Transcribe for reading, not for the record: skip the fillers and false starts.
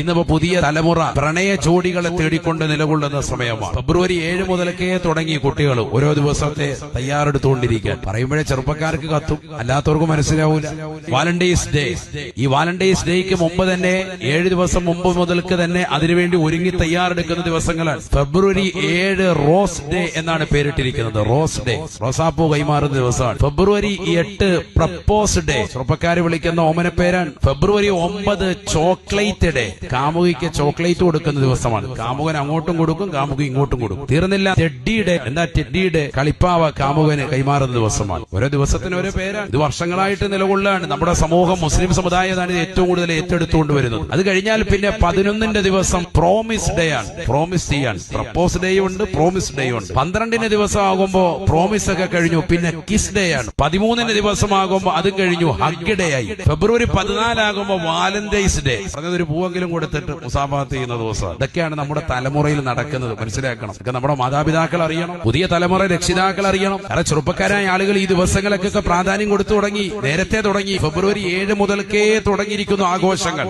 ഇന്നിപ്പോ പുതിയ തലമുറ പ്രണയ ജോഡികളെ തേടിക്കൊണ്ട് നിലകൊള്ളുന്ന സമയമാണ്. ഫെബ്രുവരി 7 മുതലൊക്കെ തുടങ്ങി കുട്ടികൾ ഓരോ ദിവസത്തെ തയ്യാറെടുത്തുകൊണ്ടിരിക്കാൻ. പറയുമ്പോഴേ ചെറുപ്പക്കാർക്ക് കത്തും, അല്ലാത്തവർക്ക് മനസ്സിലാവൂല. വാലന്റൈൻസ് ഡേ, ഈ വാലന്റൈൻസ് ഡേക്ക് മുമ്പ് തന്നെ 7 ദിവസം മുമ്പ് മുതൽക്ക് തന്നെ അതിനുവേണ്ടി ഒരുങ്ങി തയ്യാറെടുക്കുന്ന ദിവസങ്ങളാണ്. ഫെബ്രുവരി 7 റോസ് ഡേ എന്നാണ് പേരിട്ടിരിക്കുന്നത്. റോസ് ഡേ, റോസാപ്പൂ കൈമാറുന്ന ദിവസമാണ്. ഫെബ്രുവരി 8 പ്രപ്പോസ് ഡേ, ചെറുപ്പക്കാര് വിളിക്കുന്ന ഓമന പേരാണ്. ഫെബ്രുവരി 9 ചോക്ലേറ്റ് ഡേ, കാമുകിക്ക് ചോക്ലേറ്റ് കൊടുക്കുന്ന ദിവസമാണ്. കാമുകൻ അങ്ങോട്ടും കൊടുക്കും, കാമുകി ഇങ്ങോട്ടും കൊടുക്കും. തീർന്നില്ല, ടെഡ്ഡി ഡേ. എന്താ ടെഡ്ഡി ഡേ? കളിപ്പാവ കാമുകന് കൈമാറുന്ന ദിവസമാണ്. ഓരോ ദിവസത്തിന് ഓരോ പേരാണ്. ഇത് വർഷങ്ങളായിട്ട് നിലകൊള്ളാണ്. നമ്മുടെ സമൂഹം, മുസ്ലിം സമുദായമാണ് ഇത് ഏറ്റവും കൂടുതൽ ഏറ്റെടുത്തുകൊണ്ട് വരുന്നത്. അത് കഴിഞ്ഞാൽ പിന്നെ 11 ദിവസം പ്രോമിസ് ഡേ ആണ്. പ്രോമിസ് ചെയ്യാൻ പ്രപ്പോസ് ഡേ ഉണ്ട്, പ്രോമിസ് ഡേ ഉണ്ട്. 12 ദിവസം ആകുമ്പോ പ്രോമിസ് ഒക്കെ കഴിഞ്ഞു, പിന്നെ കിസ് ഡേ ആണ്. 13 ദിവസമാകുമ്പോ അതും കഴിഞ്ഞു, ഹഗ് ഡേ ആയി. ഫെബ്രുവരി 14 ആകുമ്പോ വാലന്റൈൻസ് ഡേ, ഒരു പൂവെങ്കിലും കൊടുത്തിട്ട് മുസാഫഹത്ത് ചെയ്യുന്ന ദിവസം. ഇതൊക്കെയാണ് നമ്മുടെ തലമുറയിൽ നടക്കുന്നത്. മനസ്സിലാക്കണം. ഇതൊക്കെ നമ്മുടെ മാതാപിതാക്കൾ അറിയണം, പുതിയ തലമുറ രക്ഷിതാക്കൾ അറിയണം. കാരണം ചെറുപ്പക്കാരായ ആളുകൾ ഈ ദിവസങ്ങൾക്കൊക്കെ പ്രാധാന്യം കൊടുത്തു തുടങ്ങി, നേരത്തെ തുടങ്ങി. ഫെബ്രുവരി 7 മുതൽക്കേ തുടങ്ങിയിരിക്കുന്നു ആഘോഷങ്ങൾ.